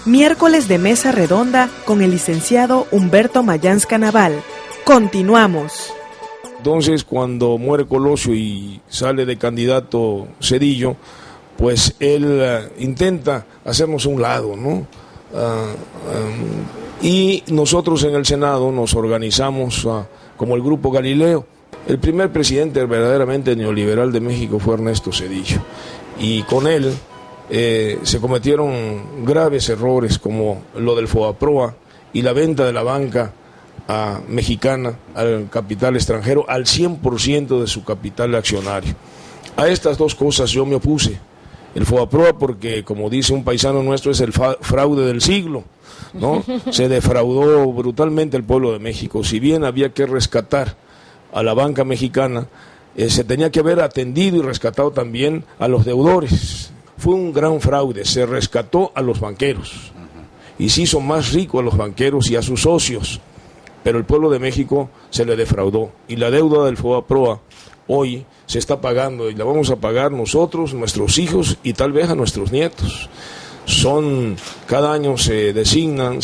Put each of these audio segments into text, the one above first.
Miércoles de mesa redonda con el licenciado Humberto Mayans Canaval. Continuamos. Entonces, cuando muere Colosio y sale de candidato Zedillo, pues él intenta hacernos a un lado, ¿no? Y nosotros en el Senado nos organizamos como el Grupo Galileo. El primer presidente verdaderamente neoliberal de México fue Ernesto Zedillo, y con él se cometieron graves errores como lo del FOBAPROA y la venta de la banca mexicana al capital extranjero al 100% de su capital accionario. A estas dos cosas yo me opuse. El FOBAPROA porque, como dice un paisano nuestro, es el fraude del siglo, ¿no? Se defraudó brutalmente el pueblo de México. Si bien había que rescatar a la banca mexicana, se tenía que haber atendido y rescatado también a los deudores. Fue un gran fraude, se rescató a los banqueros y se hizo más rico a los banqueros y a sus socios, pero el pueblo de México se le defraudó, y la deuda del FOBAPROA hoy se está pagando, y la vamos a pagar nosotros, nuestros hijos y tal vez a nuestros nietos. Cada año se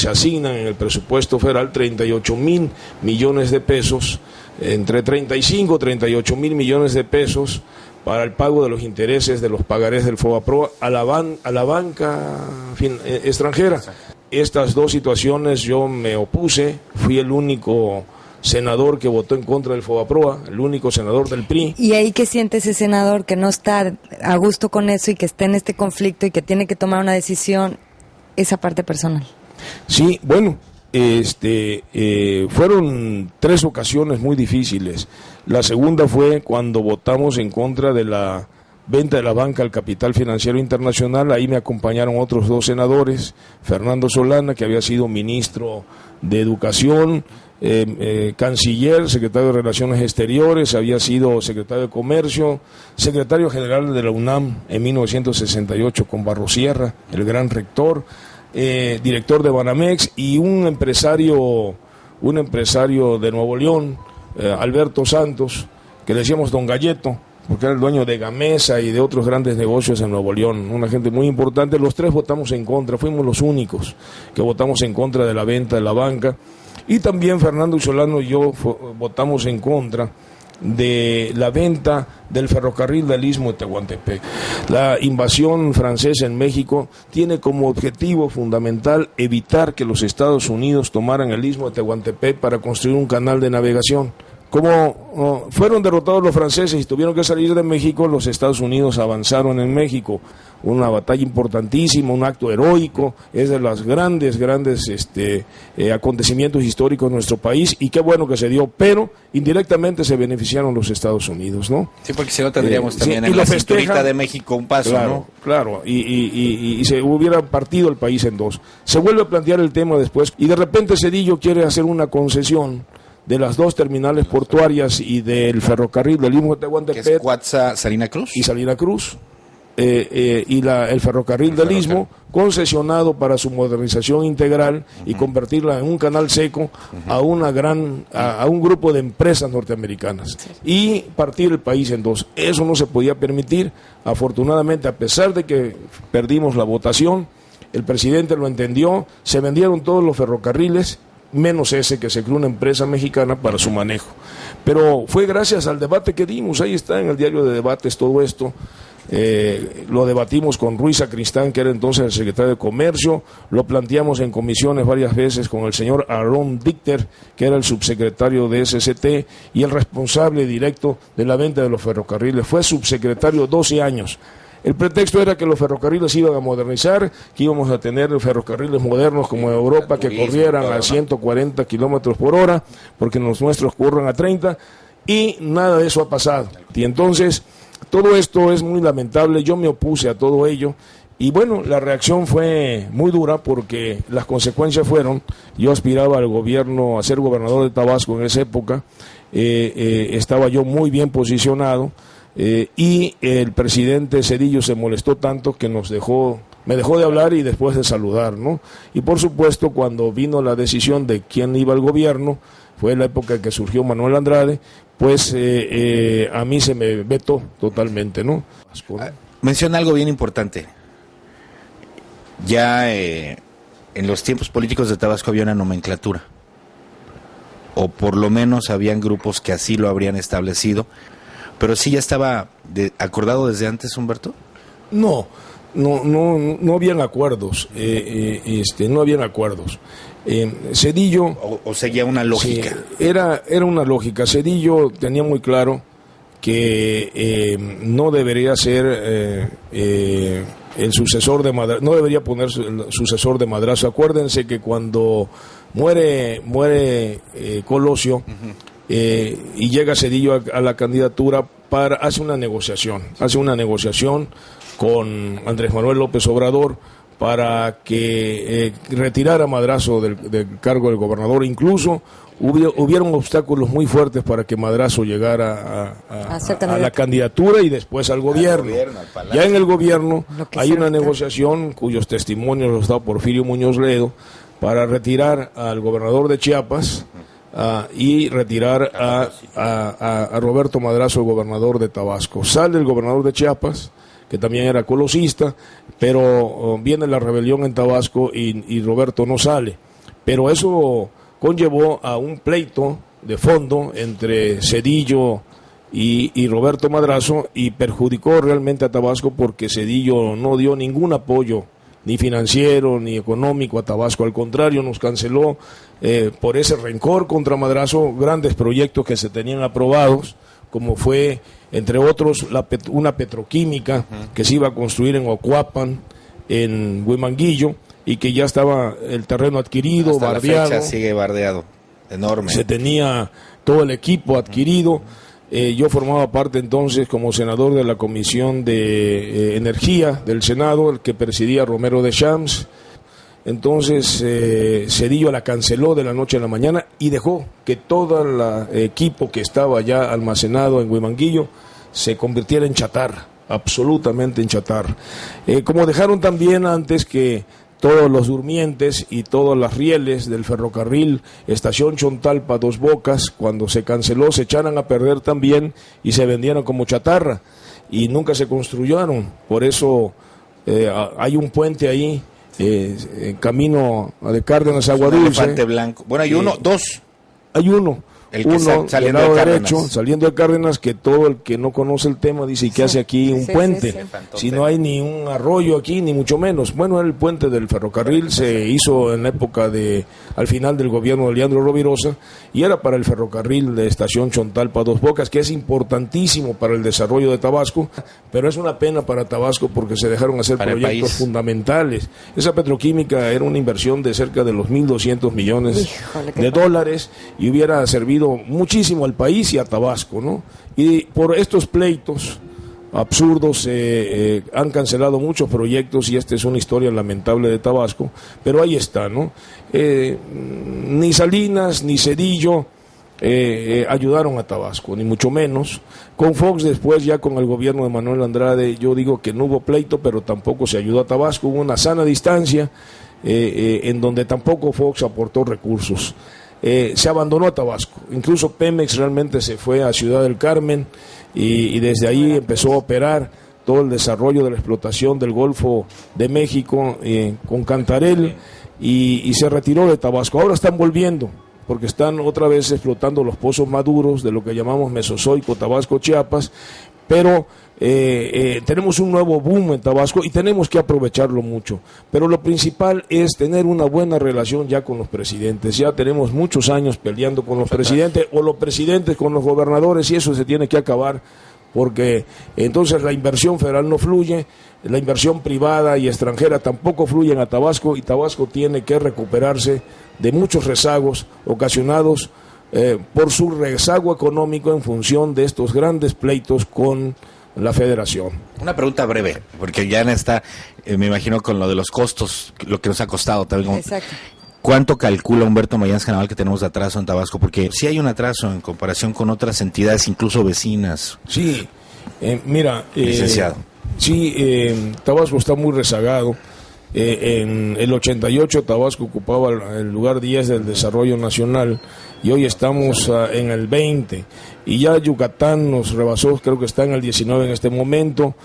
asignan en el presupuesto federal 38,000 millones de pesos, entre 35 y 38,000 millones de pesos para el pago de los intereses de los pagarés del FOBAPROA a la banca extranjera. Estas dos situaciones yo me opuse, fui el único senador que votó en contra del FOBAPROA, el único senador del PRI. ¿Y ahí qué siente ese senador que no está a gusto con eso y que está en este conflicto y que tiene que tomar una decisión, esa parte personal? Sí, bueno, fueron 3 ocasiones muy difíciles. La segunda fue cuando votamos en contra de la venta de la banca al capital financiero internacional. Ahí me acompañaron otros 2 senadores, Fernando Solana, que había sido ministro de Educación, canciller, secretario de Relaciones Exteriores, había sido secretario de Comercio, secretario general de la UNAM en 1968 con Barrosierra, el gran rector, director de Banamex, y un empresario de Nuevo León, Alberto Santos, que le decíamos Don Galleto, porque era el dueño de Gamesa y de otros grandes negocios en Nuevo León, una gente muy importante. Los 3 votamos en contra, fuimos los únicos que votamos en contra de la venta de la banca, y también Fernando Solano y yo votamos en contra de la venta del ferrocarril del Istmo de Tehuantepec. La invasión francesa en México tiene como objetivo fundamental evitar que los Estados Unidos tomaran el Istmo de Tehuantepec para construir un canal de navegación. Como fueron derrotados los franceses y tuvieron que salir de México, los Estados Unidos avanzaron en México. Una batalla importantísima, un acto heroico, es de los grandes acontecimientos históricos de nuestro país, y qué bueno que se dio, pero indirectamente se beneficiaron los Estados Unidos, ¿no? Sí, porque si no tendríamos también en la cinturita de México un paso, claro, ¿no? Claro, y se hubiera partido el país en 2. Se vuelve a plantear el tema después, y de repente Zedillo quiere hacer una concesión de las 2 terminales portuarias y del ferrocarril del Istmo de Tehuantepec, que es Cuatza, Salina Cruz y Salina Cruz, el ferrocarril del Istmo, concesionado para su modernización integral y convertirla en un canal seco a un grupo de empresas norteamericanas, y partir el país en 2. Eso no se podía permitir. Afortunadamente, a pesar de que perdimos la votación, el presidente lo entendió, se vendieron todos los ferrocarriles, menos ese, que se creó una empresa mexicana para su manejo. Pero fue gracias al debate que dimos, ahí está en el diario de debates todo esto. Lo debatimos con Ruiz Sacristán, que era entonces el secretario de Comercio, lo planteamos en comisiones varias veces con el señor Aarón Dichter, que era el subsecretario de SCT y el responsable directo de la venta de los ferrocarriles. Fue subsecretario 12 años. El pretexto era que los ferrocarriles iban a modernizar, que íbamos a tener ferrocarriles modernos como en Europa, que corrieran a 140 kilómetros por hora, porque los nuestros corren a 30, y nada de eso ha pasado. Y entonces, todo esto es muy lamentable. Yo me opuse a todo ello, y bueno, la reacción fue muy dura, porque las consecuencias fueron: yo aspiraba al gobierno, a ser gobernador de Tabasco en esa época, estaba yo muy bien posicionado, y el presidente Zedillo se molestó tanto que me dejó de hablar y después de saludar, ¿no? Y por supuesto, cuando vino la decisión de quién iba al gobierno, fue la época en que surgió Manuel Andrade, pues a mí se me vetó totalmente, ¿no? Menciona algo bien importante. Ya en los tiempos políticos de Tabasco había una nomenclatura, o por lo menos habían grupos que así lo habrían establecido, pero sí ya estaba acordado desde antes, Humberto. No habían acuerdos, no habían acuerdos. Zedillo o seguía una lógica. Sí, era una lógica. Zedillo tenía muy claro que no debería ser el sucesor de Madrazo, no debería ponerse el sucesor de Madrazo. Acuérdense que cuando muere Colosio, y llega Zedillo a la candidatura, hace una negociación con Andrés Manuel López Obrador para que retirara a Madrazo del cargo del gobernador. Incluso hubieron obstáculos muy fuertes para que Madrazo llegara a la candidatura y después al gobierno. Ya en el gobierno hay una negociación cuyos testimonios los da Porfirio Muñoz Ledo para retirar al gobernador de Chiapas y retirar a Roberto Madrazo, el gobernador de Tabasco. Sale el gobernador de Chiapas, que también era colosista, pero viene la rebelión en Tabasco y Roberto no sale. Pero eso conllevó a un pleito de fondo entre Zedillo y Roberto Madrazo, y perjudicó realmente a Tabasco porque Zedillo no dio ningún apoyo, ni financiero ni económico, a Tabasco. Al contrario, nos canceló por ese rencor contra Madrazo grandes proyectos que se tenían aprobados, como fue, entre otros, una petroquímica que se iba a construir en Ocuapan, en Huimanguillo, y que ya estaba el terreno adquirido, hasta bardeado. La fecha sigue bardeado, enorme. Se tenía todo el equipo adquirido. Yo formaba parte entonces como senador de la Comisión de Energía del Senado, el que presidía Romero de Champs. Entonces Zedillo la canceló de la noche a la mañana y dejó que todo el equipo que estaba ya almacenado en Huimanguillo se convirtiera en chatarra, absolutamente en chatarra. Como dejaron también antes que todos los durmientes y todas las rieles del ferrocarril Estación Chontalpa Dos Bocas, cuando se canceló, se echaran a perder también y se vendieron como chatarra y nunca se construyeron. Por eso hay un puente ahí, camino de Cárdenas a Agua Dulce. Elefante Blanco. Bueno, hay dos. Hay uno. El que del lado derecho, saliendo de Cárdenas, que todo el que no conoce el tema dice, ¿y qué hace aquí un puente? Si no hay ni un arroyo aquí, ni mucho menos. Bueno, era el puente del ferrocarril, se hizo en la época al final del gobierno de Leandro Rovirosa, y era para el ferrocarril de Estación Chontalpa Dos Bocas, que es importantísimo para el desarrollo de Tabasco, pero es una pena para Tabasco porque se dejaron hacer proyectos fundamentales. Esa petroquímica era una inversión de cerca de los 1.200 millones de dólares y hubiera servido muchísimo al país y a Tabasco, ¿no? Y por estos pleitos absurdos han cancelado muchos proyectos y esta es una historia lamentable de Tabasco, pero ahí está, ¿no? Ni Salinas ni Zedillo ayudaron a Tabasco, ni mucho menos. Con Fox después, ya con el gobierno de Manuel Andrade, yo digo que no hubo pleito, pero tampoco se ayudó a Tabasco, hubo una sana distancia en donde tampoco Fox aportó recursos. Se abandonó a Tabasco, incluso Pemex realmente se fue a Ciudad del Carmen y desde ahí empezó a operar todo el desarrollo de la explotación del Golfo de México con Cantarell y se retiró de Tabasco. Ahora están volviendo porque están otra vez explotando los pozos maduros de lo que llamamos Mesozoico, Tabasco, Chiapas, pero tenemos un nuevo boom en Tabasco y tenemos que aprovecharlo mucho, pero lo principal es tener una buena relación ya con los presidentes. Ya tenemos muchos años peleando con los presidentes o los presidentes con los gobernadores y eso se tiene que acabar, porque entonces la inversión federal no fluye, la inversión privada y extranjera tampoco fluyen a Tabasco y Tabasco tiene que recuperarse de muchos rezagos ocasionados por su rezago económico en función de estos grandes pleitos con la federación. Una pregunta breve, porque ya está, me imagino con lo de los costos, lo que nos ha costado también. Exacto. ¿Cuánto calcula Humberto Mayanz Naval que tenemos de atraso en Tabasco? Porque sí hay un atraso en comparación con otras entidades, incluso vecinas. Sí, mira, licenciado. Sí, Tabasco está muy rezagado. En el 88 Tabasco ocupaba el lugar 10 del desarrollo nacional y hoy estamos en el 20 y ya Yucatán nos rebasó, creo que está en el 19 en este momento.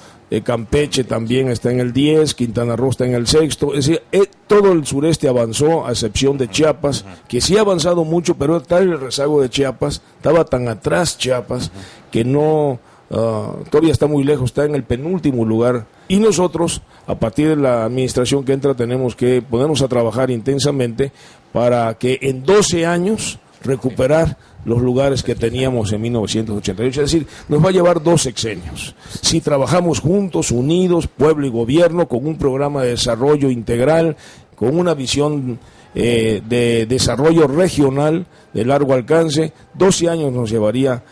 Campeche también está en el 10, Quintana Roo está en el 6º, es decir, todo el sureste avanzó, a excepción de Chiapas, que sí ha avanzado mucho, pero está el rezago de Chiapas, estaba tan atrás Chiapas, que no, todavía está muy lejos, está en el penúltimo lugar, y nosotros, a partir de la administración que entra, tenemos que ponernos a trabajar intensamente para que en 12 años recuperar los lugares que teníamos en 1988, es decir, nos va a llevar 2 sexenios. Si trabajamos juntos, unidos, pueblo y gobierno, con un programa de desarrollo integral, con una visión de desarrollo regional de largo alcance, 12 años nos llevaría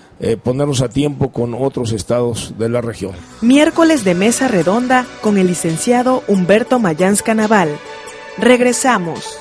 ponernos a tiempo con otros estados de la región. Miércoles de Mesa Redonda con el licenciado Humberto Mayans Canaval. Regresamos.